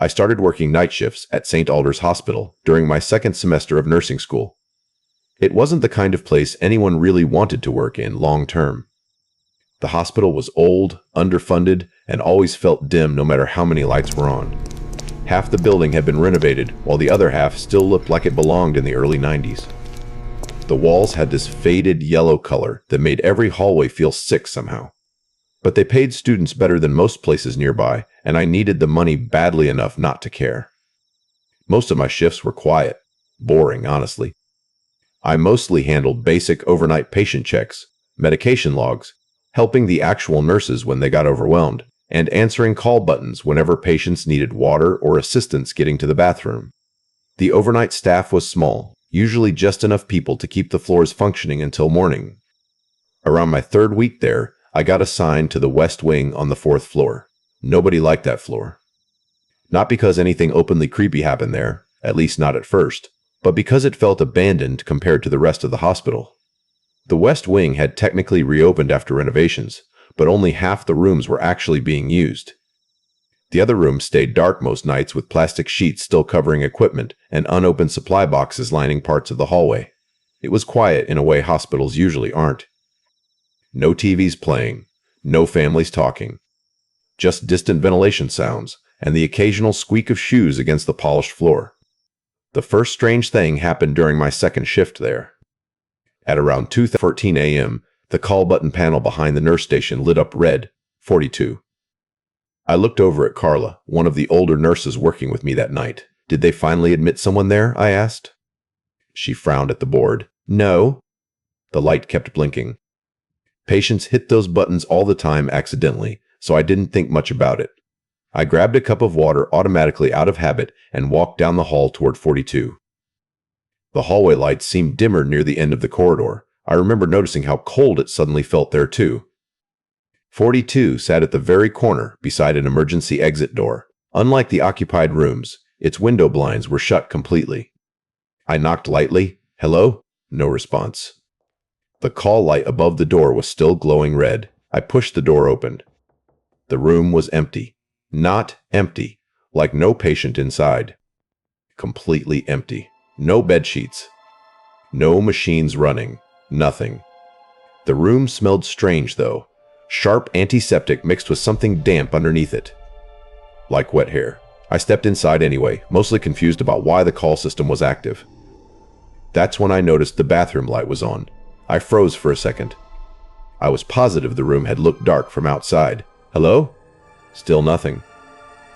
I started working night shifts at St. Alder's Hospital during my second semester of nursing school. It wasn't the kind of place anyone really wanted to work in long term. The hospital was old, underfunded, and always felt dim no matter how many lights were on. Half the building had been renovated, while the other half still looked like it belonged in the early 90s. The walls had this faded yellow color that made every hallway feel sick somehow. But they paid students better than most places nearby, and I needed the money badly enough not to care. Most of my shifts were quiet, boring, honestly. I mostly handled basic overnight patient checks, medication logs, helping the actual nurses when they got overwhelmed, and answering call buttons whenever patients needed water or assistance getting to the bathroom. The overnight staff was small, usually just enough people to keep the floors functioning until morning. Around my third week there, I got assigned to the West Wing on the 4th floor. Nobody liked that floor. Not because anything openly creepy happened there, at least not at first, but because it felt abandoned compared to the rest of the hospital. The West Wing had technically reopened after renovations, but only half the rooms were actually being used. The other rooms stayed dark most nights with plastic sheets still covering equipment and unopened supply boxes lining parts of the hallway. It was quiet in a way hospitals usually aren't. No TVs playing, no families talking. Just distant ventilation sounds and the occasional squeak of shoes against the polished floor. The first strange thing happened during my second shift there. At around 2:14 a.m., the call button panel behind the nurse station lit up red, 42. I looked over at Carla, one of the older nurses working with me that night. Did they finally admit someone there? I asked. She frowned at the board. No. The light kept blinking. Patients hit those buttons all the time accidentally, so I didn't think much about it. I grabbed a cup of water automatically out of habit and walked down the hall toward 42. The hallway lights seemed dimmer near the end of the corridor. I remember noticing how cold it suddenly felt there too. 42 sat at the very corner beside an emergency exit door. Unlike the occupied rooms, its window blinds were shut completely. I knocked lightly. Hello? No response. The call light above the door was still glowing red. I pushed the door open. The room was empty. Not empty, like no patient inside. Completely empty. No bedsheets. No machines running. Nothing. The room smelled strange, though. Sharp antiseptic mixed with something damp underneath it. Like wet hair. I stepped inside anyway, mostly confused about why the call system was active. That's when I noticed the bathroom light was on. I froze for a second. I was positive the room had looked dark from outside. Hello? Still nothing.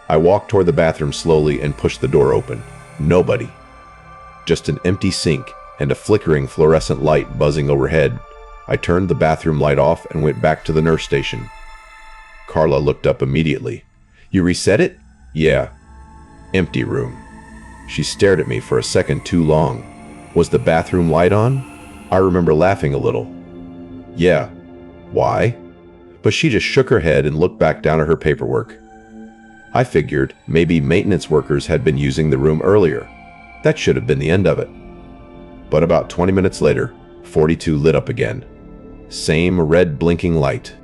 I walked toward the bathroom slowly and pushed the door open. Nobody. Just an empty sink and a flickering fluorescent light buzzing overhead. I turned the bathroom light off and went back to the nurse station. Carla looked up immediately. You reset it? Yeah. Empty room. She stared at me for a second too long. Was the bathroom light on? I remember laughing a little. Yeah. Why? But she just shook her head and looked back down at her paperwork. I figured maybe maintenance workers had been using the room earlier. That should have been the end of it. But about 20 minutes later, 42 lit up again. Same red blinking light.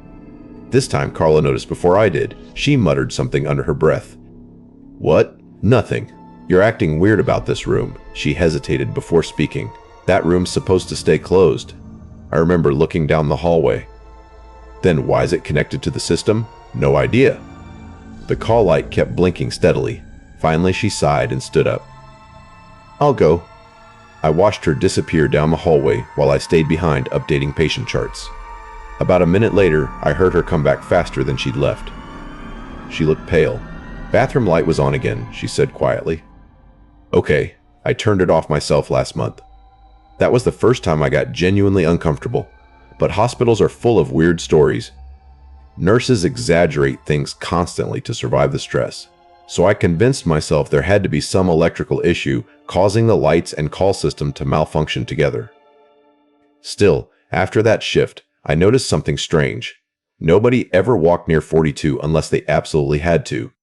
This time Carla noticed before I did. She muttered something under her breath. What? Nothing. You're acting weird about this room. She hesitated before speaking. That room's supposed to stay closed. I remember looking down the hallway. Then why is it connected to the system? No idea. The call light kept blinking steadily. Finally she sighed and stood up. I'll go. I watched her disappear down the hallway while I stayed behind updating patient charts. About a minute later, I heard her come back faster than she'd left. She looked pale. Bathroom light was on again, she said quietly. Okay, I turned it off myself last month. That was the first time I got genuinely uncomfortable, but hospitals are full of weird stories. Nurses exaggerate things constantly to survive the stress, so I convinced myself there had to be some electrical issue causing the lights and call system to malfunction together. Still, after that shift, I noticed something strange. Nobody ever walked near 42 unless they absolutely had to.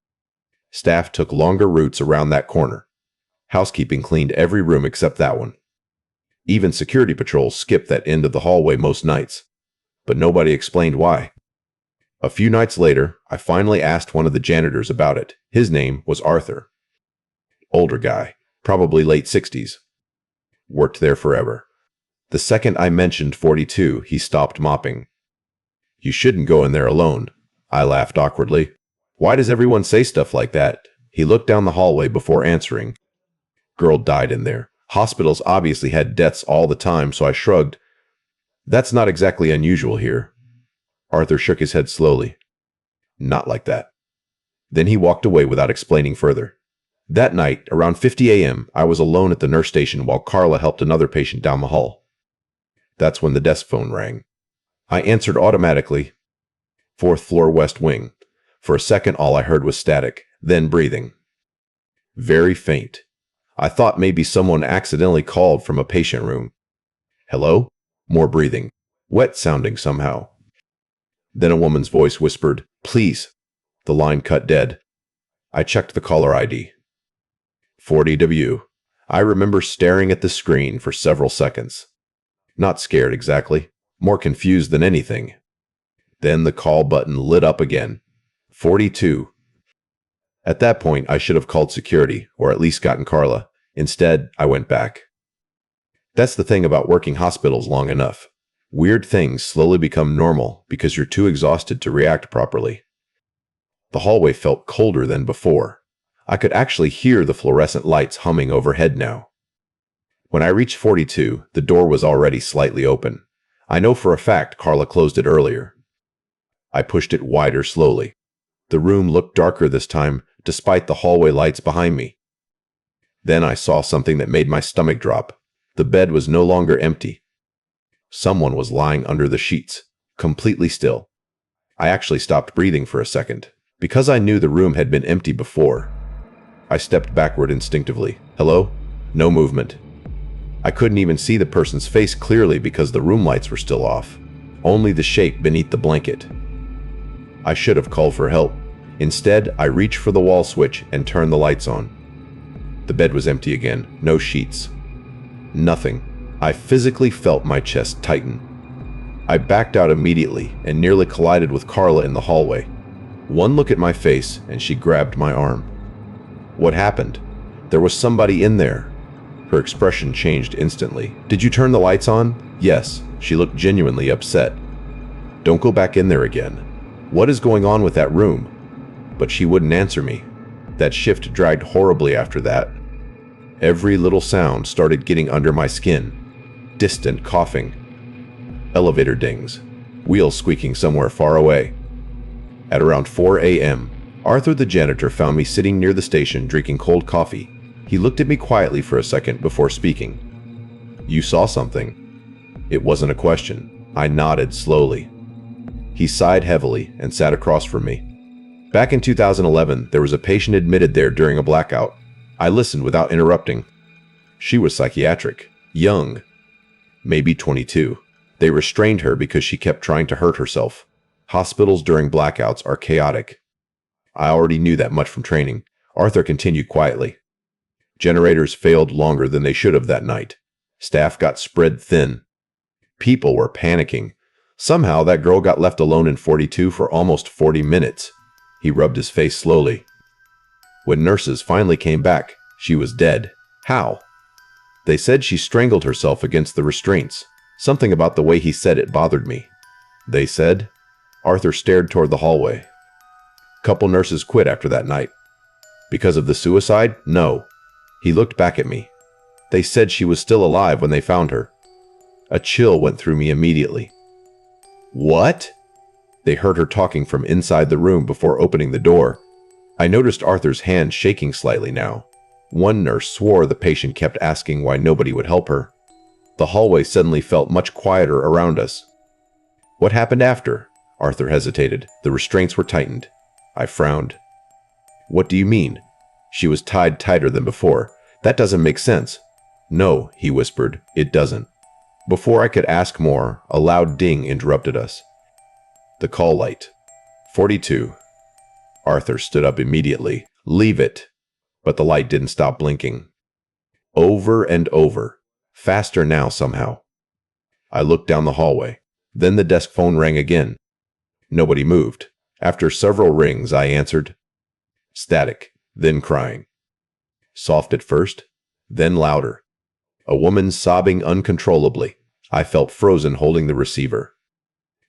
Staff took longer routes around that corner. Housekeeping cleaned every room except that one. Even security patrols skipped that end of the hallway most nights, but nobody explained why. A few nights later, I finally asked one of the janitors about it. His name was Arthur. Older guy, probably late 60s. Worked there forever. The second I mentioned 42, he stopped mopping. You shouldn't go in there alone. I laughed awkwardly. Why does everyone say stuff like that? He looked down the hallway before answering. Girl died in there. Hospitals obviously had deaths all the time, so I shrugged. That's not exactly unusual here. Arthur shook his head slowly. Not like that. Then he walked away without explaining further. That night, around 50 a.m., I was alone at the nurse station while Carla helped another patient down the hall. That's when the desk phone rang. I answered automatically. 4th floor west wing. For a second, all I heard was static, then breathing. Very faint. I thought maybe someone accidentally called from a patient room. Hello? More breathing. Wet sounding somehow. Then a woman's voice whispered, "Please." The line cut dead. I checked the caller ID. 40W. I remember staring at the screen for several seconds. Not scared exactly, more confused than anything. Then the call button lit up again. 42. At that point, I should have called security, or at least gotten Carla. Instead, I went back. That's the thing about working hospitals long enough. Weird things slowly become normal because you're too exhausted to react properly. The hallway felt colder than before. I could actually hear the fluorescent lights humming overhead now. When I reached 42, the door was already slightly open. I know for a fact Carla closed it earlier. I pushed it wider slowly. The room looked darker this time, despite the hallway lights behind me. Then I saw something that made my stomach drop. The bed was no longer empty. Someone was lying under the sheets, completely still. I actually stopped breathing for a second, because I knew the room had been empty before. I stepped backward instinctively. Hello? No movement. I couldn't even see the person's face clearly because the room lights were still off. Only the shape beneath the blanket. I should have called for help. Instead, I reached for the wall switch and turned the lights on. The bed was empty again. No sheets. Nothing. I physically felt my chest tighten. I backed out immediately and nearly collided with Carla in the hallway. One look at my face and she grabbed my arm. What happened? There was somebody in there. Her expression changed instantly. Did you turn the lights on? Yes. She looked genuinely upset. Don't go back in there again. What is going on with that room? But she wouldn't answer me. That shift dragged horribly after that. Every little sound started getting under my skin. Distant coughing. Elevator dings. Wheels squeaking somewhere far away. At around 4 a.m., Arthur the janitor found me sitting near the station drinking cold coffee. He looked at me quietly for a second before speaking. You saw something. It wasn't a question. I nodded slowly. He sighed heavily and sat across from me. Back in 2011, there was a patient admitted there during a blackout. I listened without interrupting. She was psychiatric, young, maybe 22. They restrained her because she kept trying to hurt herself. Hospitals during blackouts are chaotic. I already knew that much from training. Arthur continued quietly. Generators failed longer than they should have that night. Staff got spread thin. People were panicking. Somehow that girl got left alone in 42 for almost 40 minutes. He rubbed his face slowly. When nurses finally came back, she was dead. How? They said she strangled herself against the restraints. Something about the way he said it bothered me. They said? Arthur stared toward the hallway. Couple nurses quit after that night. Because of the suicide? No. He looked back at me. They said she was still alive when they found her. A chill went through me immediately. What? They heard her talking from inside the room before opening the door. I noticed Arthur's hand shaking slightly now. One nurse swore the patient kept asking why nobody would help her. The hallway suddenly felt much quieter around us. What happened after? Arthur hesitated. The restraints were tightened. I frowned. What do you mean? She was tied tighter than before. That doesn't make sense. No, he whispered. It doesn't. Before I could ask more, a loud ding interrupted us. The call light. 42. Arthur stood up immediately. Leave it. But the light didn't stop blinking. Over and over. Faster now somehow. I looked down the hallway. Then the desk phone rang again. Nobody moved. After several rings, I answered. Static, then crying. Soft at first, then louder. A woman sobbing uncontrollably. I felt frozen holding the receiver.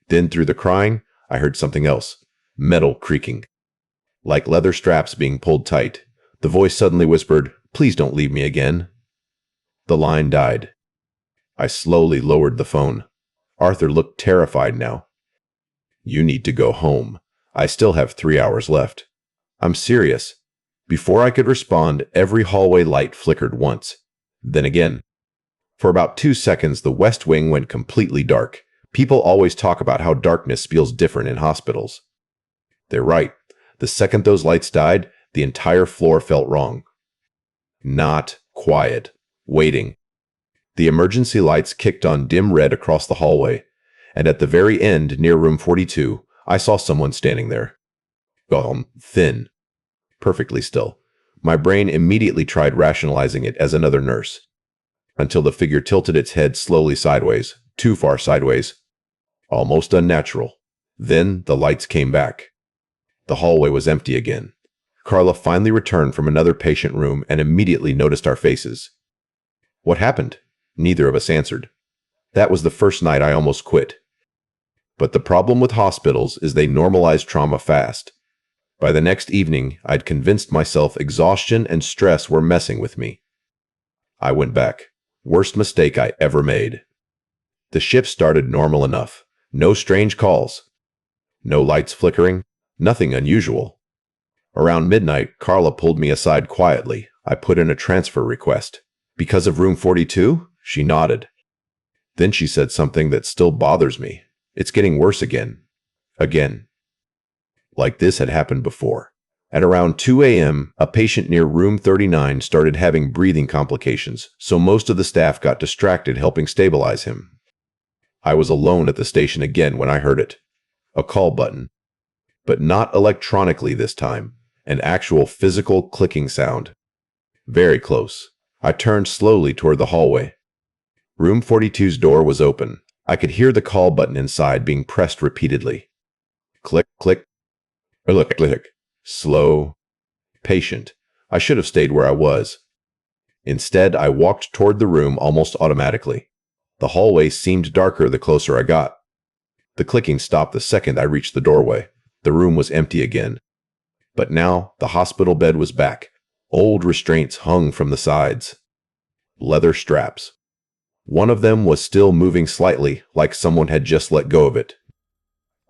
Then through the crying, I heard something else. Metal creaking. Like leather straps being pulled tight. The voice suddenly whispered, "Please don't leave me again." The line died. I slowly lowered the phone. Arthur looked terrified now. "You need to go home. I still have 3 hours left." "I'm serious." Before I could respond, every hallway light flickered once. Then again. For about 2 seconds, the West Wing went completely dark. People always talk about how darkness feels different in hospitals. They're right. The second those lights died, the entire floor felt wrong. Not quiet. Waiting. The emergency lights kicked on dim red across the hallway, and at the very end, near room 42, I saw someone standing there. Thin. Perfectly still. My brain immediately tried rationalizing it as another nurse, until the figure tilted its head slowly sideways, too far sideways. Almost unnatural. Then the lights came back. The hallway was empty again. Carla finally returned from another patient room and immediately noticed our faces. "What happened?" Neither of us answered. That was the first night I almost quit. But the problem with hospitals is they normalize trauma fast. By the next evening, I'd convinced myself exhaustion and stress were messing with me. I went back. Worst mistake I ever made. The shift started normal enough. No strange calls. No lights flickering. Nothing unusual. Around midnight, Carla pulled me aside quietly. I put in a transfer request. "Because of room 42? She nodded. Then she said something that still bothers me. "It's getting worse again." Again. Like this had happened before. At around 2 a.m., a patient near room 39 started having breathing complications, so most of the staff got distracted helping stabilize him. I was alone at the station again when I heard it. A call button. But not electronically this time. An actual physical clicking sound. Very close. I turned slowly toward the hallway. Room 42's door was open. I could hear the call button inside being pressed repeatedly. Click, click. Click, click. Slow. Patient. I should have stayed where I was. Instead, I walked toward the room almost automatically. The hallway seemed darker the closer I got. The clicking stopped the second I reached the doorway. The room was empty again. But now, the hospital bed was back. Old restraints hung from the sides. Leather straps. One of them was still moving slightly, like someone had just let go of it.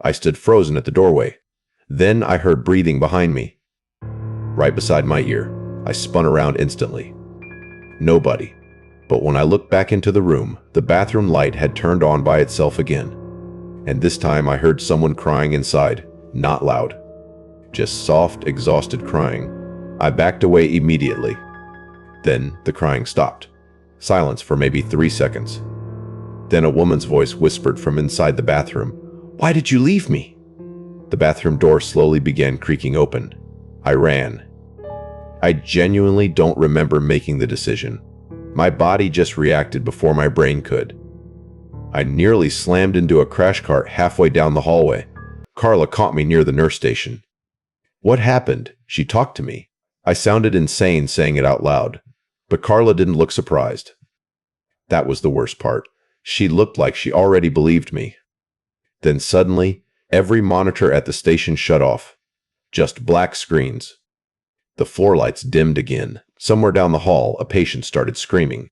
I stood frozen at the doorway. Then I heard breathing behind me. Right beside my ear. I spun around instantly. Nobody. But when I looked back into the room, the bathroom light had turned on by itself again. And this time I heard someone crying inside. Not loud. Just soft, exhausted crying. I backed away immediately. Then the crying stopped. Silence for maybe 3 seconds. Then a woman's voice whispered from inside the bathroom, "Why did you leave me?" The bathroom door slowly began creaking open. I ran. I genuinely don't remember making the decision. My body just reacted before my brain could. I nearly slammed into a crash cart halfway down the hallway. Carla caught me near the nurse station. "What happened?" She talked to me. I sounded insane saying it out loud. But Carla didn't look surprised. That was the worst part. She looked like she already believed me. Then suddenly, every monitor at the station shut off. Just black screens. The floor lights dimmed again. Somewhere down the hall, a patient started screaming.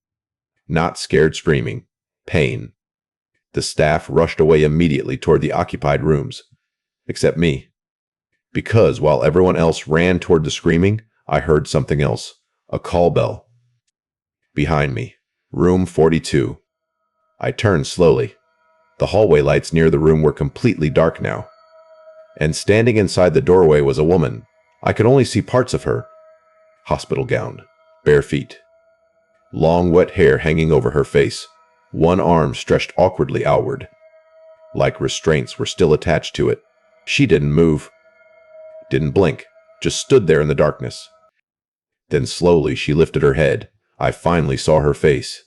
Not scared screaming. Pain. The staff rushed away immediately toward the occupied rooms. Except me. Because while everyone else ran toward the screaming, I heard something else. A call bell. Behind me. Room 42. I turned slowly. The hallway lights near the room were completely dark now. And standing inside the doorway was a woman. I could only see parts of her. Hospital gown. Bare feet. Long wet hair hanging over her face. One arm stretched awkwardly outward. Like restraints were still attached to it. She didn't move. Didn't blink. Just stood there in the darkness. Then slowly she lifted her head. I finally saw her face.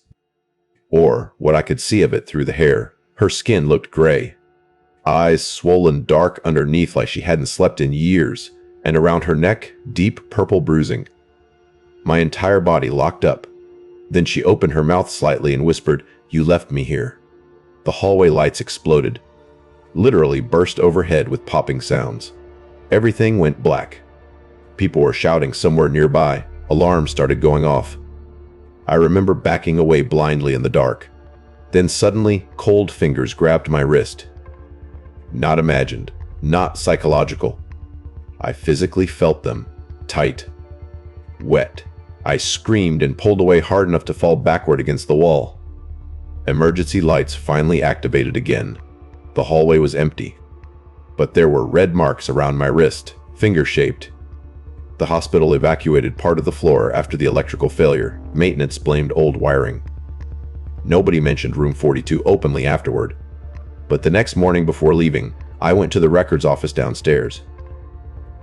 Or what I could see of it through the hair. Her skin looked gray. eyes swollen dark underneath like she hadn't slept in years, and around her neck, deep purple bruising. My entire body locked up. Then she opened her mouth slightly and whispered, "You left me here." The hallway lights exploded, literally burst overhead with popping sounds. Everything went black. People were shouting somewhere nearby. Alarms started going off. I remember backing away blindly in the dark. Then suddenly, cold fingers grabbed my wrist. Not imagined, not psychological. I physically felt them, tight, wet. I screamed and pulled away hard enough to fall backward against the wall. Emergency lights finally activated again. The hallway was empty, but there were red marks around my wrist, finger-shaped. The hospital evacuated part of the floor after the electrical failure. Maintenance blamed old wiring. Nobody mentioned room 42 openly afterward. But the next morning before leaving, I went to the records office downstairs.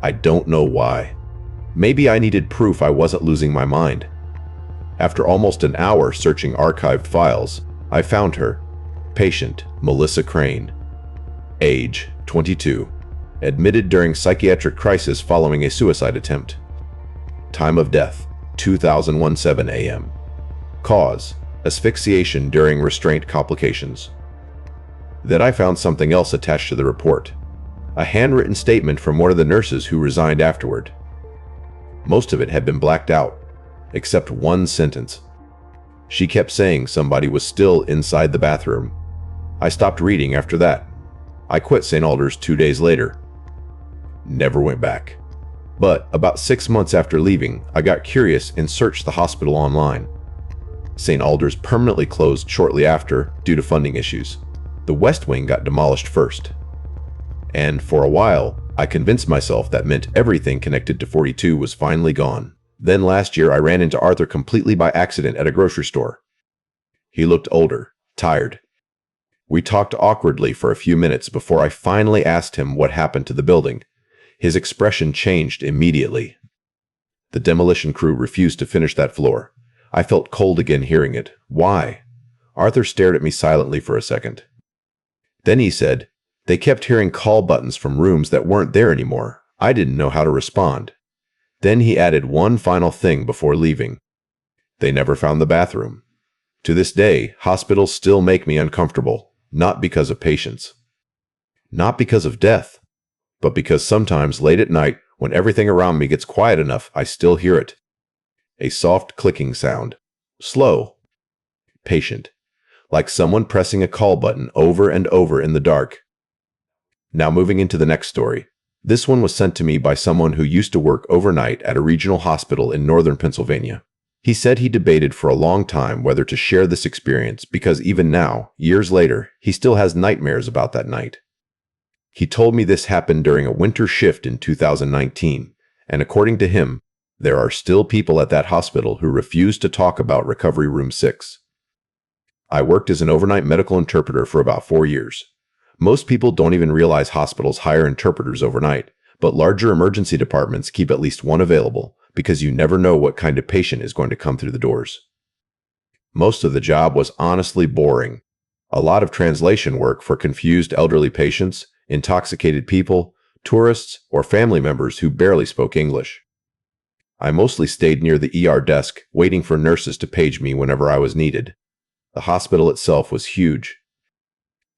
I don't know why. Maybe I needed proof I wasn't losing my mind. After almost an hour searching archived files, I found her. Patient Melissa Crane. Age 22. Admitted during psychiatric crisis following a suicide attempt. Time of death 2017 a.m. Cause: asphyxiation during restraint complications. Then I found something else attached to the report. A handwritten statement from one of the nurses who resigned afterward. Most of it had been blacked out, except one sentence. She kept saying somebody was still inside the bathroom. I stopped reading after that. I quit St. Alders 2 days later. Never went back. But about 6 months after leaving, I got curious and searched the hospital online. St. Alders permanently closed shortly after due to funding issues. The West Wing got demolished first. And for a while, I convinced myself that meant everything connected to 42 was finally gone. Then last year I ran into Arthur completely by accident at a grocery store. He looked older, tired. We talked awkwardly for a few minutes before I finally asked him what happened to the building. His expression changed immediately. The demolition crew refused to finish that floor. I felt cold again hearing it. Why? Arthur stared at me silently for a second. Then he said, "They kept hearing call buttons from rooms that weren't there anymore. I didn't know how to respond." Then he added one final thing before leaving. They never found the bathroom. To this day, hospitals still make me uncomfortable, not because of patients. Not because of death, but because sometimes late at night, when everything around me gets quiet enough, I still hear it. A soft clicking sound. Slow. Patient. Like someone pressing a call button over and over in the dark. Now moving into the next story. This one was sent to me by someone who used to work overnight at a regional hospital in northern Pennsylvania. He said he debated for a long time whether to share this experience because even now, years later, he still has nightmares about that night. He told me this happened during a winter shift in 2019, and according to him, there are still people at that hospital who refuse to talk about Recovery Room 6. I worked as an overnight medical interpreter for about 4 years. Most people don't even realize hospitals hire interpreters overnight, but larger emergency departments keep at least one available because you never know what kind of patient is going to come through the doors. Most of the job was honestly boring. A lot of translation work for confused elderly patients, intoxicated people, tourists, or family members who barely spoke English. I mostly stayed near the ER desk, waiting for nurses to page me whenever I was needed. The hospital itself was huge.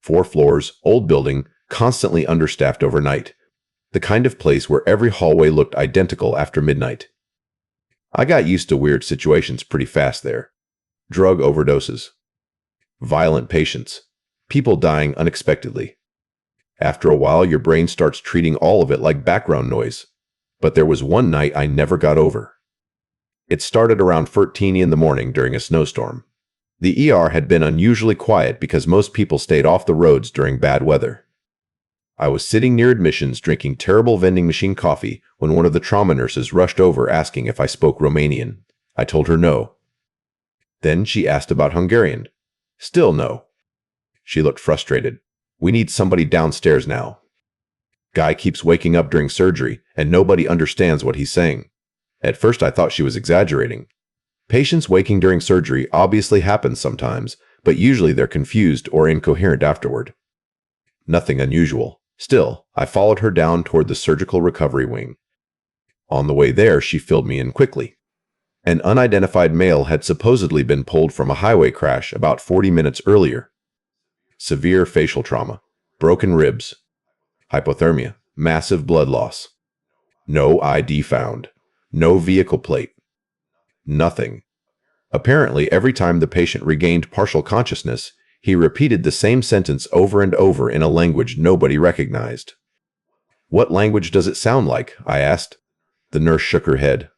4 floors, old building, constantly understaffed overnight. The kind of place where every hallway looked identical after midnight. I got used to weird situations pretty fast there. Drug overdoses. Violent patients. People dying unexpectedly. After a while, your brain starts treating all of it like background noise. But there was one night I never got over. It started around 4:30 in the morning during a snowstorm. The ER had been unusually quiet because most people stayed off the roads during bad weather. I was sitting near admissions drinking terrible vending machine coffee when one of the trauma nurses rushed over asking if I spoke Romanian. I told her no. Then she asked about Hungarian. Still no. She looked frustrated. "We need somebody downstairs now. Guy keeps waking up during surgery and nobody understands what he's saying." At first I thought she was exaggerating. Patients waking during surgery obviously happens sometimes, but usually they're confused or incoherent afterward. Nothing unusual. Still, I followed her down toward the surgical recovery wing. On the way there, she filled me in quickly. An unidentified male had supposedly been pulled from a highway crash about 40 minutes earlier. Severe facial trauma, broken ribs, hypothermia, massive blood loss. No ID found. No vehicle plate. Nothing. Apparently, every time the patient regained partial consciousness, he repeated the same sentence over and over in a language nobody recognized. "What language does it sound like?" I asked. The nurse shook her head.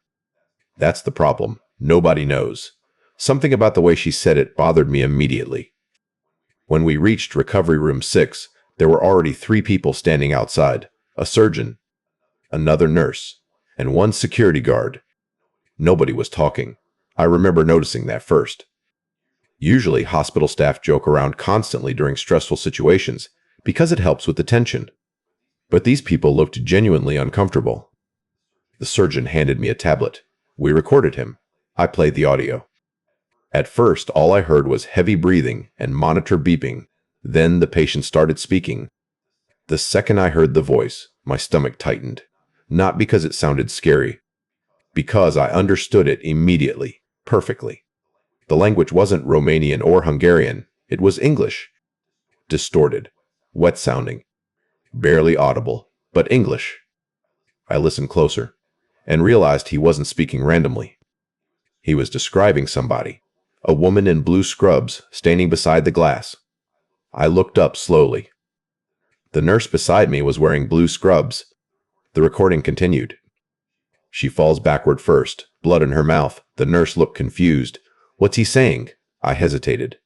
"That's the problem. Nobody knows." Something about the way she said it bothered me immediately. When we reached recovery room 6, there were already 3 people standing outside: a surgeon, another nurse, and 1 security guard. Nobody was talking. I remember noticing that first. Usually, hospital staff joke around constantly during stressful situations because it helps with the tension. But these people looked genuinely uncomfortable. The surgeon handed me a tablet. We recorded him. I played the audio. At first, all I heard was heavy breathing and monitor beeping. Then the patient started speaking. The second I heard the voice, my stomach tightened. Not because it sounded scary, because I understood it immediately, perfectly. The language wasn't Romanian or Hungarian. It was English. Distorted, wet-sounding, barely audible, but English. I listened closer and realized he wasn't speaking randomly. He was describing somebody, a woman in blue scrubs standing beside the glass. I looked up slowly. The nurse beside me was wearing blue scrubs. The recording continued. She falls backward first, blood in her mouth. The nurse looked confused. "What's he saying?" I hesitated.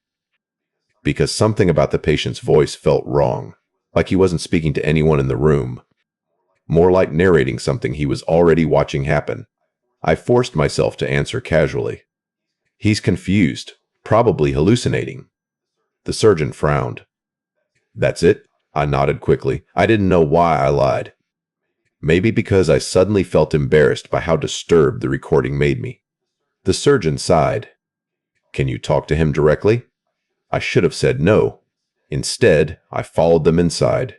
Because something about the patient's voice felt wrong, like he wasn't speaking to anyone in the room. More like narrating something he was already watching happen. I forced myself to answer casually. "He's confused, probably hallucinating." The surgeon frowned. "That's it?" I nodded quickly. I didn't know why I lied. Maybe because I suddenly felt embarrassed by how disturbed the recording made me. The surgeon sighed. "Can you talk to him directly?" I should have said no. Instead, I followed them inside.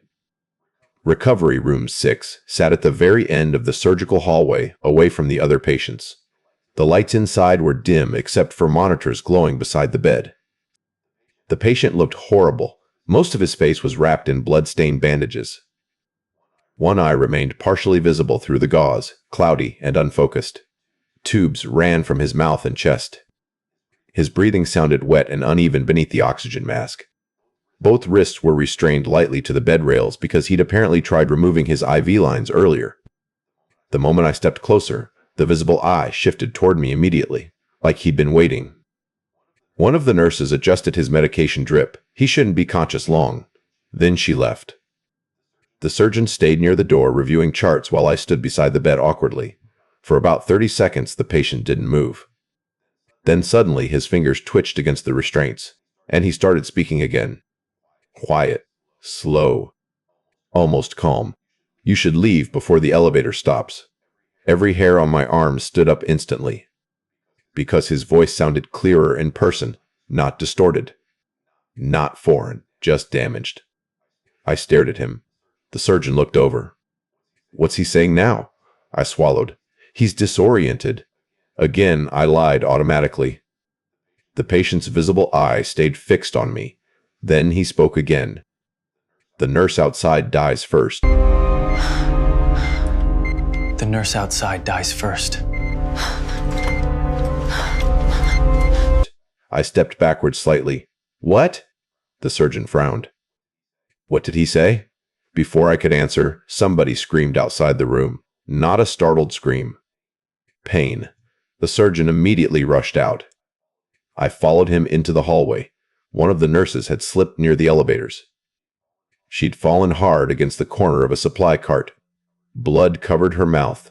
Recovery room 6 sat at the very end of the surgical hallway, away from the other patients. The lights inside were dim except for monitors glowing beside the bed. The patient looked horrible. Most of his face was wrapped in blood-stained bandages. One eye remained partially visible through the gauze, cloudy and unfocused. Tubes ran from his mouth and chest. His breathing sounded wet and uneven beneath the oxygen mask. Both wrists were restrained lightly to the bed rails because he'd apparently tried removing his IV lines earlier. The moment I stepped closer, the visible eye shifted toward me immediately, like he'd been waiting. One of the nurses adjusted his medication drip. He shouldn't be conscious long. Then she left. The surgeon stayed near the door reviewing charts while I stood beside the bed awkwardly. For about 30 seconds, the patient didn't move. Then suddenly his fingers twitched against the restraints, and he started speaking again. Quiet, slow, almost calm. "You should leave before the elevator stops." Every hair on my arm stood up instantly, because his voice sounded clearer in person, not distorted. Not foreign, just damaged. I stared at him. The surgeon looked over. "What's he saying now?" I swallowed. "He's disoriented." Again, I lied automatically. The patient's visible eye stayed fixed on me. Then he spoke again. "The nurse outside dies first." The nurse outside dies first. I stepped backward slightly. "What?" The surgeon frowned. "What did he say?" Before I could answer, somebody screamed outside the room. Not a startled scream. Pain. The surgeon immediately rushed out. I followed him into the hallway. One of the nurses had slipped near the elevators. She'd fallen hard against the corner of a supply cart. Blood covered her mouth.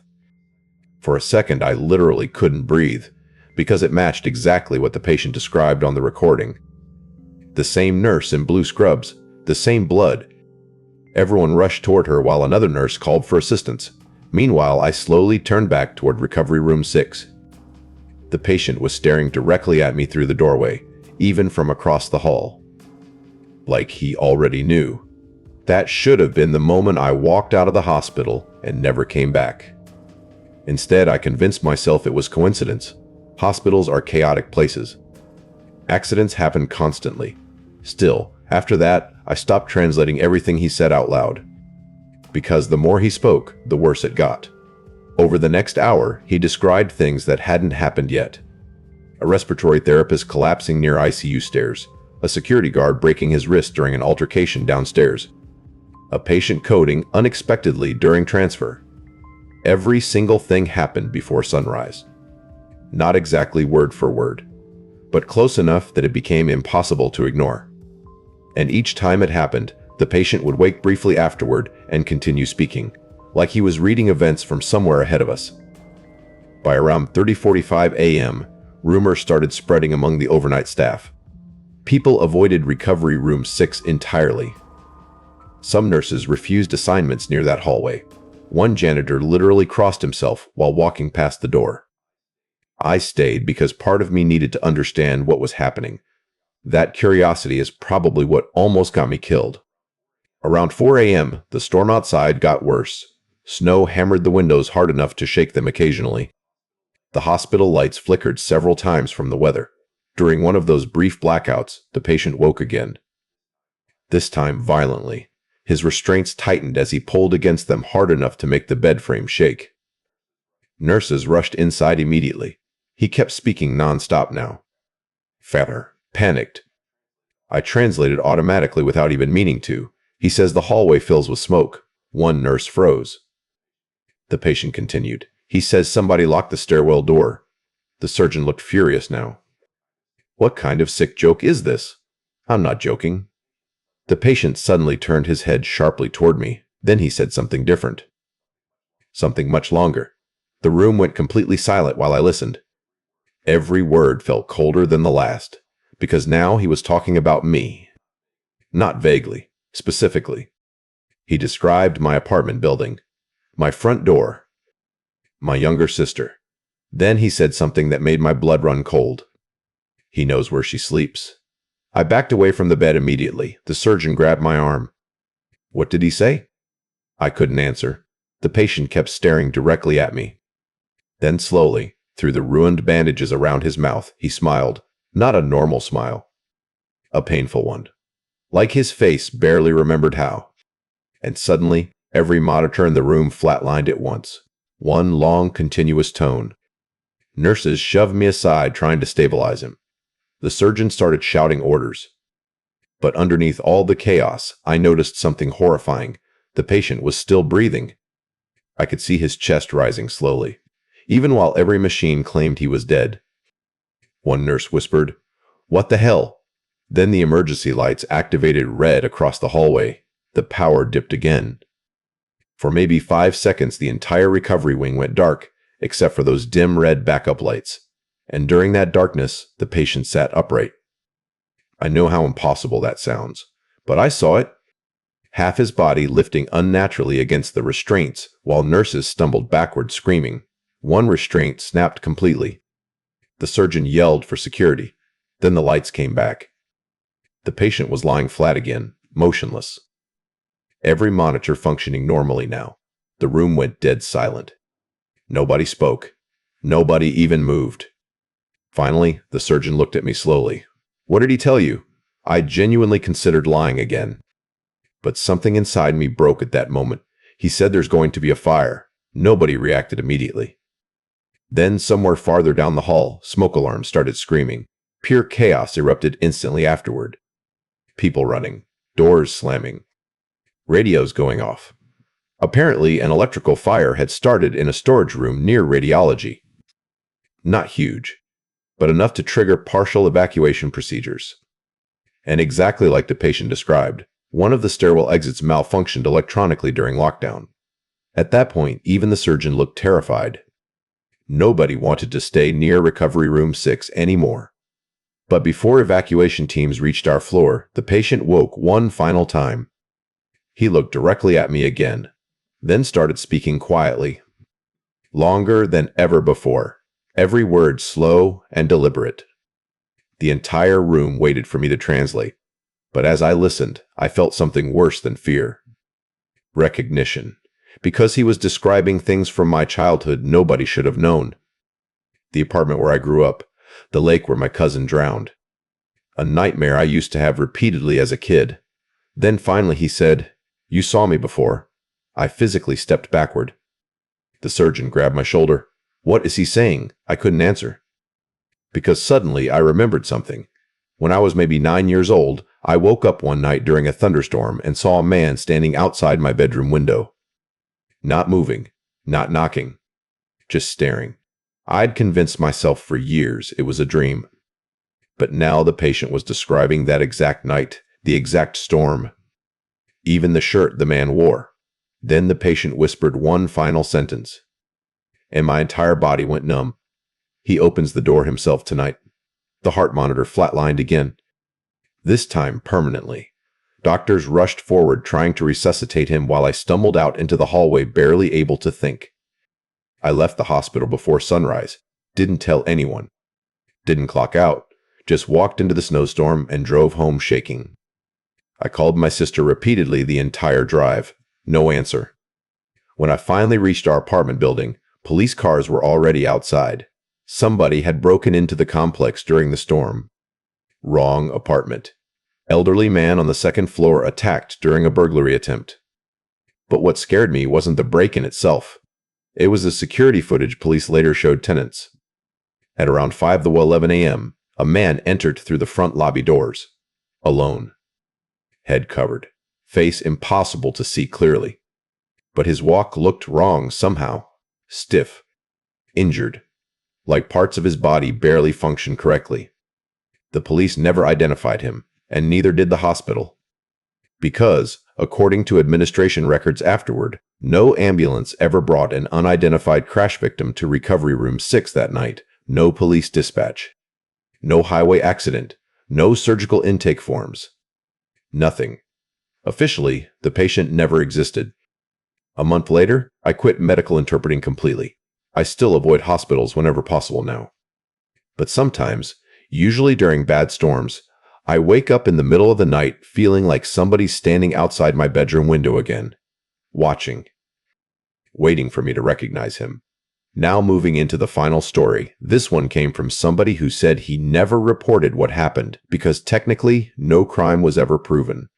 For a second, I literally couldn't breathe, because it matched exactly what the patient described on the recording. The same nurse in blue scrubs, the same blood. Everyone rushed toward her while another nurse called for assistance. Meanwhile, I slowly turned back toward recovery room 6. The patient was staring directly at me through the doorway, even from across the hall. Like he already knew. That should have been the moment I walked out of the hospital and never came back. Instead, I convinced myself it was coincidence. Hospitals are chaotic places. Accidents happen constantly. Still, after that, I stopped translating everything he said out loud. Because the more he spoke, the worse it got. Over the next hour, he described things that hadn't happened yet. A respiratory therapist collapsing near ICU stairs, a security guard breaking his wrist during an altercation downstairs, a patient coding unexpectedly during transfer. Every single thing happened before sunrise. Not exactly word for word, but close enough that it became impossible to ignore. And each time it happened, the patient would wake briefly afterward and continue speaking, like he was reading events from somewhere ahead of us. By around 30:45 a.m., rumors started spreading among the overnight staff. People avoided recovery room 6 entirely. Some nurses refused assignments near that hallway. One janitor literally crossed himself while walking past the door. I stayed because part of me needed to understand what was happening. That curiosity is probably what almost got me killed. Around 4 a.m., the storm outside got worse. Snow hammered the windows hard enough to shake them occasionally. The hospital lights flickered several times from the weather. During one of those brief blackouts, the patient woke again. This time violently. His restraints tightened as he pulled against them hard enough to make the bed frame shake. Nurses rushed inside immediately. He kept speaking non-stop now. Fatter, panicked. I translated automatically without even meaning to. He says the hallway fills with smoke. One nurse froze. The patient continued. He says somebody locked the stairwell door. The surgeon looked furious now. What kind of sick joke is this? I'm not joking. The patient suddenly turned his head sharply toward me. Then he said something different. Something much longer. The room went completely silent while I listened. Every word felt colder than the last, because now he was talking about me. Not vaguely, specifically. He described my apartment building, my front door, my younger sister. Then he said something that made my blood run cold. He knows where she sleeps. I backed away from the bed immediately. The surgeon grabbed my arm. What did he say? I couldn't answer. The patient kept staring directly at me. Then slowly, through the ruined bandages around his mouth, he smiled. Not a normal smile. A painful one. Like his face barely remembered how. And suddenly, every monitor in the room flatlined at once. One long, continuous tone. Nurses shoved me aside, trying to stabilize him. The surgeon started shouting orders. But underneath all the chaos, I noticed something horrifying. The patient was still breathing. I could see his chest rising slowly, even while every machine claimed he was dead. One nurse whispered, "What the hell?" Then the emergency lights activated red across the hallway. The power dipped again. For maybe 5 seconds, the entire recovery wing went dark, except for those dim red backup lights. And during that darkness, the patient sat upright. I know how impossible that sounds, but I saw it. Half his body lifting unnaturally against the restraints, while nurses stumbled backward screaming. One restraint snapped completely. The surgeon yelled for security. Then the lights came back. The patient was lying flat again, motionless. Every monitor functioning normally now. The room went dead silent. Nobody spoke. Nobody even moved. Finally, the surgeon looked at me slowly. What did he tell you? I genuinely considered lying again. But something inside me broke at that moment. He said there's going to be a fire. Nobody reacted immediately. Then, somewhere farther down the hall, smoke alarms started screaming. Pure chaos erupted instantly afterward. People running. Doors slamming. Radios going off. Apparently, an electrical fire had started in a storage room near radiology. Not huge, but enough to trigger partial evacuation procedures. And exactly like the patient described, one of the stairwell exits malfunctioned electronically during lockdown. At that point, even the surgeon looked terrified. Nobody wanted to stay near Recovery Room 6 anymore. But before evacuation teams reached our floor, the patient woke one final time. He looked directly at me again, then started speaking quietly. Longer than ever before, every word slow and deliberate. The entire room waited for me to translate. But as I listened, I felt something worse than fear. Recognition. Because he was describing things from my childhood nobody should have known. The apartment where I grew up, the lake where my cousin drowned. A nightmare I used to have repeatedly as a kid. Then finally he said, "You saw me before." I physically stepped backward. The surgeon grabbed my shoulder. "What is he saying?" I couldn't answer. Because suddenly I remembered something. When I was maybe 9 years old, I woke up one night during a thunderstorm and saw a man standing outside my bedroom window. Not moving, not knocking, just staring. I'd convinced myself for years it was a dream. But now the patient was describing that exact night, the exact storm. Even the shirt the man wore. Then the patient whispered one final sentence. And my entire body went numb. "He opens the door himself tonight." The heart monitor flatlined again. This time permanently. Doctors rushed forward trying to resuscitate him while I stumbled out into the hallway barely able to think. I left the hospital before sunrise. Didn't tell anyone. Didn't clock out. Just walked into the snowstorm and drove home shaking. I called my sister repeatedly the entire drive. No answer. When I finally reached our apartment building, police cars were already outside. Somebody had broken into the complex during the storm. Wrong apartment. Elderly man on the second floor attacked during a burglary attempt. But what scared me wasn't the break-in itself. It was the security footage police later showed tenants. At around 5:11 a.m., a man entered through the front lobby doors. Alone. Head covered. Face impossible to see clearly. But his walk looked wrong somehow. Stiff. Injured. Like parts of his body barely functioned correctly. The police never identified him, and neither did the hospital. Because, according to administration records afterward, no ambulance ever brought an unidentified crash victim to Recovery Room 6 that night, no police dispatch. No highway accident, no surgical intake forms. Nothing. Officially, the patient never existed. A month later, I quit medical interpreting completely. I still avoid hospitals whenever possible now. But sometimes, usually during bad storms, I wake up in the middle of the night feeling like somebody's standing outside my bedroom window again, watching, waiting for me to recognize him. Now moving into the final story, this one came from somebody who said he never reported what happened because technically no crime was ever proven.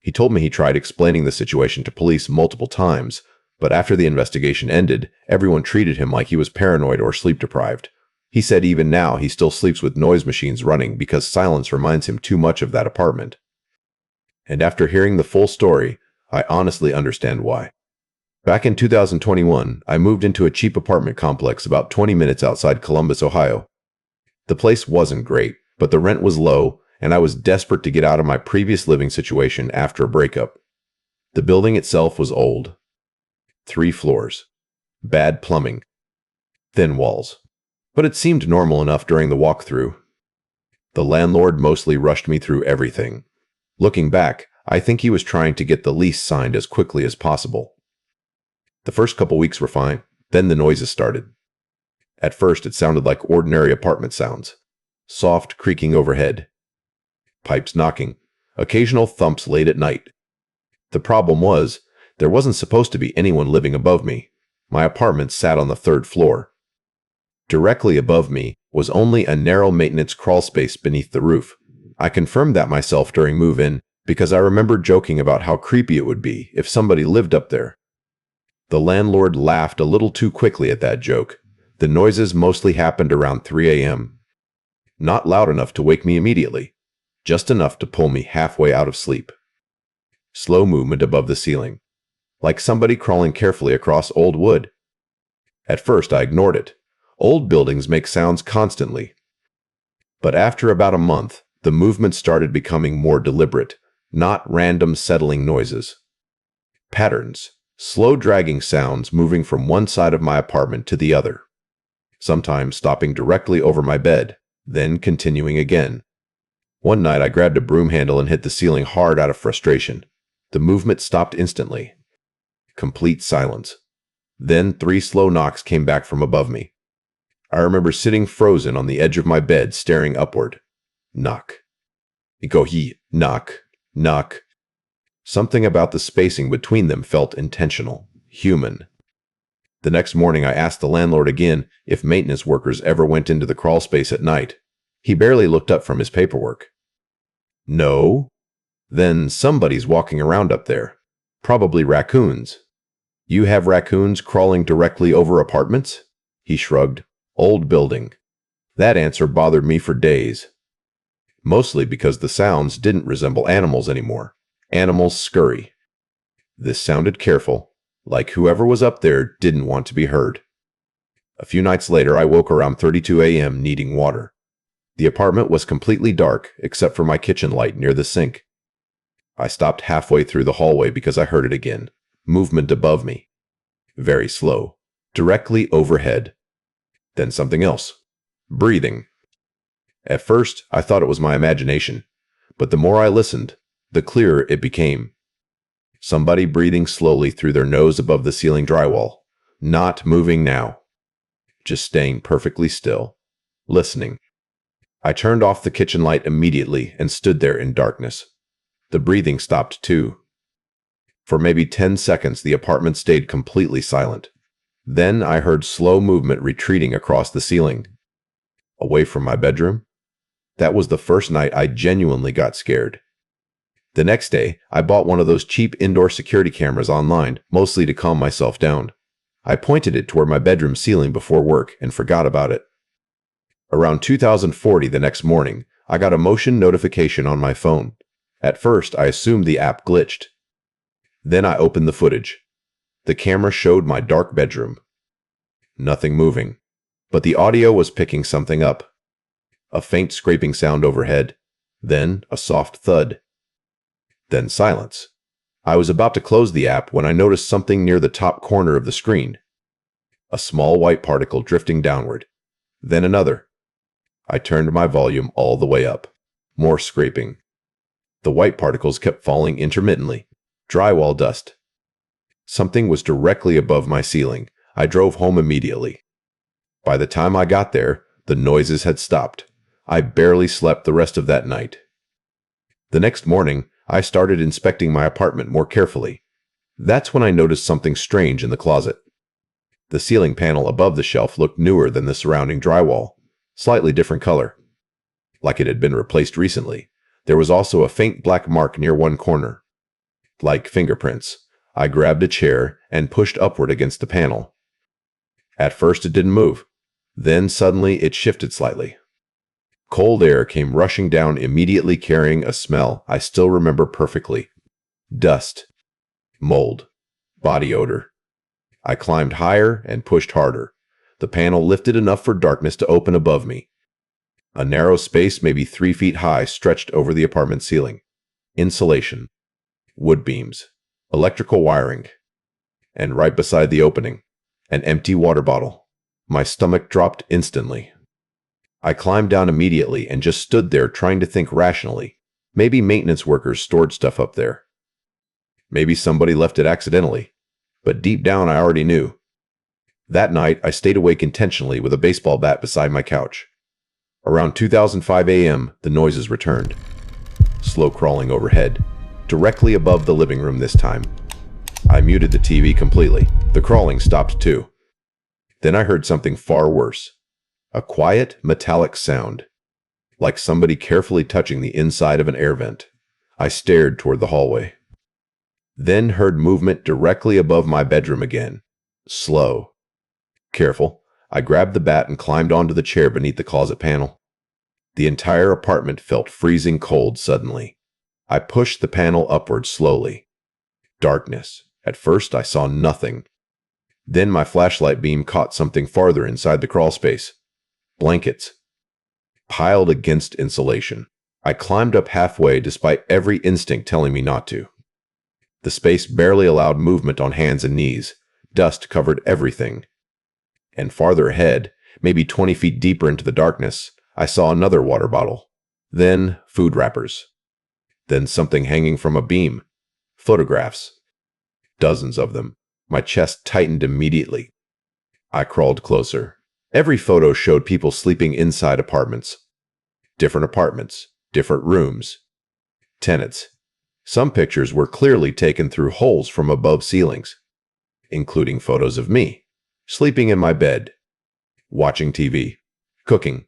He told me he tried explaining the situation to police multiple times, but after the investigation ended, everyone treated him like he was paranoid or sleep deprived. He said even now he still sleeps with noise machines running because silence reminds him too much of that apartment. And after hearing the full story, I honestly understand why. Back in 2021, I moved into a cheap apartment complex about 20 minutes outside Columbus, Ohio. The place wasn't great, but the rent was low, and I was desperate to get out of my previous living situation after a breakup. The building itself was old. 3 floors. Bad plumbing. Thin walls. But it seemed normal enough during the walkthrough. The landlord mostly rushed me through everything. Looking back, I think he was trying to get the lease signed as quickly as possible. The first couple weeks were fine, then the noises started. At first, it sounded like ordinary apartment sounds. Soft creaking overhead. Pipes knocking. Occasional thumps late at night. The problem was, there wasn't supposed to be anyone living above me. My apartment sat on the 3rd floor. Directly above me was only a narrow maintenance crawl space beneath the roof. I confirmed that myself during move-in because I remembered joking about how creepy it would be if somebody lived up there. The landlord laughed a little too quickly at that joke. The noises mostly happened around 3 a.m. Not loud enough to wake me immediately, just enough to pull me halfway out of sleep. Slow movement above the ceiling, like somebody crawling carefully across old wood. At first I ignored it. Old buildings make sounds constantly. But after about a month, the movement started becoming more deliberate, not random settling noises. Patterns. Slow dragging sounds moving from one side of my apartment to the other. Sometimes stopping directly over my bed, then continuing again. One night I grabbed a broom handle and hit the ceiling hard out of frustration. The movement stopped instantly. Complete silence. Then 3 slow knocks came back from above me. I remember sitting frozen on the edge of my bed staring upward. Knock. Ikohi, knock, knock. Something about the spacing between them felt intentional, human. The next morning I asked the landlord again if maintenance workers ever went into the crawl space at night. He barely looked up from his paperwork. No? Then somebody's walking around up there. Probably raccoons. You have raccoons crawling directly over apartments? He shrugged. Old building. That answer bothered me for days. Mostly because the sounds didn't resemble animals anymore. Animals scurry. This sounded careful, like whoever was up there didn't want to be heard. A few nights later, I woke around 32 a.m. needing water. The apartment was completely dark except for my kitchen light near the sink. I stopped halfway through the hallway because I heard it again. Movement above me. Very slow. Directly overhead. Then something else. Breathing. At first, I thought it was my imagination, but the more I listened, the clearer it became. Somebody breathing slowly through their nose above the ceiling drywall. Not moving now. Just staying perfectly still. Listening. I turned off the kitchen light immediately and stood there in darkness. The breathing stopped too. For maybe 10 seconds, the apartment stayed completely silent. Then I heard slow movement retreating across the ceiling. Away from my bedroom? That was the first night I genuinely got scared. The next day, I bought one of those cheap indoor security cameras online, mostly to calm myself down. I pointed it toward my bedroom ceiling before work and forgot about it. Around 2040 the next morning, I got a motion notification on my phone. At first, I assumed the app glitched. Then I opened the footage. The camera showed my dark bedroom. Nothing moving, but the audio was picking something up. A faint scraping sound overhead, then a soft thud. Then silence. I was about to close the app when I noticed something near the top corner of the screen. A small white particle drifting downward. Then another. I turned my volume all the way up. More scraping. The white particles kept falling intermittently. Drywall dust. Something was directly above my ceiling. I drove home immediately. By the time I got there, the noises had stopped. I barely slept the rest of that night. The next morning, I started inspecting my apartment more carefully. That's when I noticed something strange in the closet. The ceiling panel above the shelf looked newer than the surrounding drywall. Slightly different color. Like it had been replaced recently. There was also a faint black mark near one corner. Like fingerprints. I grabbed a chair and pushed upward against the panel. At first it didn't move. Then suddenly it shifted slightly. Cold air came rushing down immediately, carrying a smell I still remember perfectly. Dust. Mold. Body odor. I climbed higher and pushed harder. The panel lifted enough for darkness to open above me. A narrow space, maybe 3 feet high, stretched over the apartment ceiling. Insulation. Wood beams. Electrical wiring. And right beside the opening, an empty water bottle. My stomach dropped instantly. I climbed down immediately and just stood there trying to think rationally. Maybe maintenance workers stored stuff up there. Maybe somebody left it accidentally. But deep down I already knew. That night I stayed awake intentionally with a baseball bat beside my couch. Around 2005 a.m., the noises returned. Slow crawling overhead, directly above the living room this time. I muted the TV completely. The crawling stopped too. Then I heard something far worse. A quiet, metallic sound. Like somebody carefully touching the inside of an air vent. I stared toward the hallway. Then heard movement directly above my bedroom again. Slow. Careful. I grabbed the bat and climbed onto the chair beneath the closet panel. The entire apartment felt freezing cold suddenly. I pushed the panel upward slowly. Darkness. At first I saw nothing. Then my flashlight beam caught something farther inside the crawl space. Blankets. Piled against insulation. I climbed up halfway despite every instinct telling me not to. The space barely allowed movement on hands and knees. Dust covered everything. And farther ahead, maybe 20 feet deeper into the darkness, I saw another water bottle. Then food wrappers. Then something hanging from a beam. Photographs. Dozens of them. My chest tightened immediately. I crawled closer. Every photo showed people sleeping inside apartments. Different rooms, Tenants. Some pictures were clearly taken through holes from above ceilings, including photos of me, sleeping in my bed, watching TV, cooking,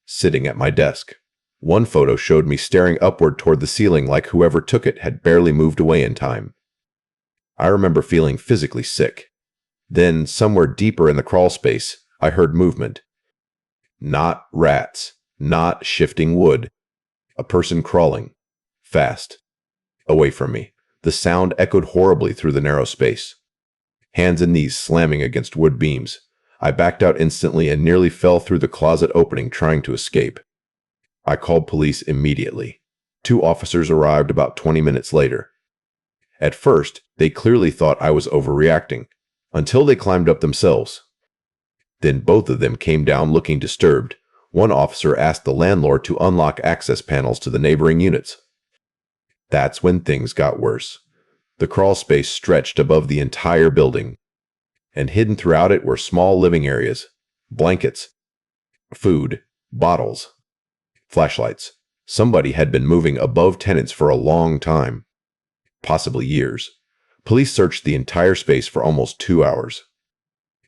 sitting at my desk. One photo showed me staring upward toward the ceiling like whoever took it had barely moved away in time. I remember feeling physically sick. Then, somewhere deeper in the crawl space, I heard movement. Not rats, not shifting wood. A person crawling, fast, away from me. The sound echoed horribly through the narrow space. Hands and knees slamming against wood beams. I backed out instantly and nearly fell through the closet opening trying to escape. I called police immediately. 2 officers arrived about 20 minutes later. At first, they clearly thought I was overreacting, until they climbed up themselves. Then both of them came down looking disturbed. One officer asked the landlord to unlock access panels to the neighboring units. That's when things got worse. The crawl space stretched above the entire building, and hidden throughout it were small living areas, blankets, food, bottles, flashlights. Somebody had been moving above tenants for a long time, possibly years. Police searched the entire space for almost 2 hours.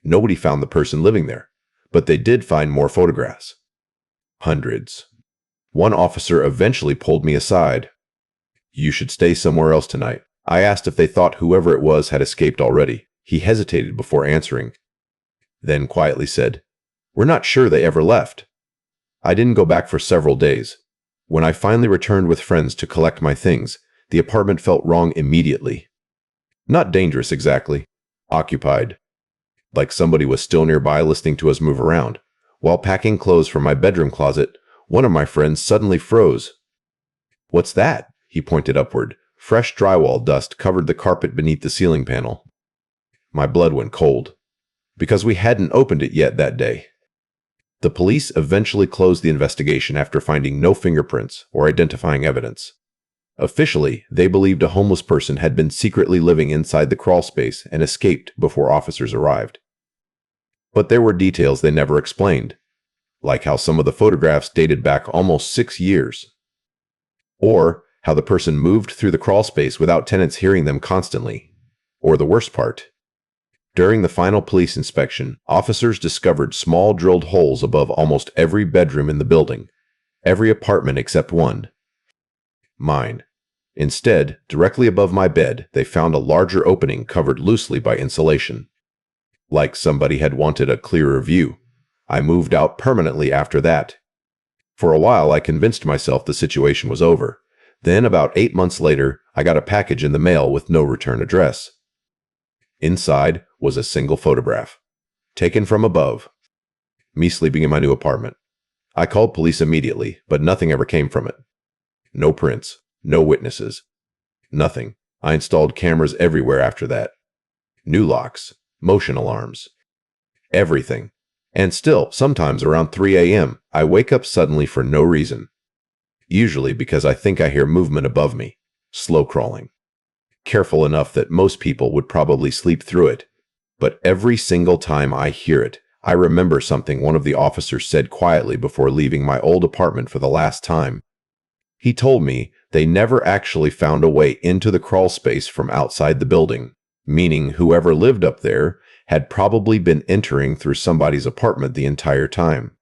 Nobody found the person living there, but they did find more photographs. Hundreds. One officer eventually pulled me aside. "You should stay somewhere else tonight." I asked if they thought whoever it was had escaped already. He hesitated before answering, then quietly said, "We're not sure they ever left." I didn't go back for several days. When I finally returned with friends to collect my things, the apartment felt wrong immediately. Not dangerous exactly. Occupied. Like somebody was still nearby listening to us move around. While packing clothes from my bedroom closet, one of my friends suddenly froze. "What's that?" He pointed upward. Fresh drywall dust covered the carpet beneath the ceiling panel. My blood went cold, because we hadn't opened it yet that day. The police eventually closed the investigation after finding no fingerprints or identifying evidence. Officially, they believed a homeless person had been secretly living inside the crawl space and escaped before officers arrived. But there were details they never explained, like how some of the photographs dated back almost 6 years. Or how the person moved through the crawl space without tenants hearing them constantly. Or the worst part. During the final police inspection, officers discovered small drilled holes above almost every bedroom in the building, every apartment except one. Mine. Instead, directly above my bed, they found a larger opening covered loosely by insulation. Like somebody had wanted a clearer view. I moved out permanently after that. For a while, I convinced myself the situation was over. Then, about 8 months later, I got a package in the mail with no return address. Inside was a single photograph, taken from above. Me sleeping in my new apartment. I called police immediately, but nothing ever came from it. No prints, no witnesses, nothing. I installed cameras everywhere after that. New locks, motion alarms, everything. And still, sometimes around 3 a.m., I wake up suddenly for no reason. Usually because I think I hear movement above me, slow crawling. Careful enough that most people would probably sleep through it. But every single time I hear it, I remember something one of the officers said quietly before leaving my old apartment for the last time. He told me they never actually found a way into the crawl space from outside the building, meaning whoever lived up there had probably been entering through somebody's apartment the entire time.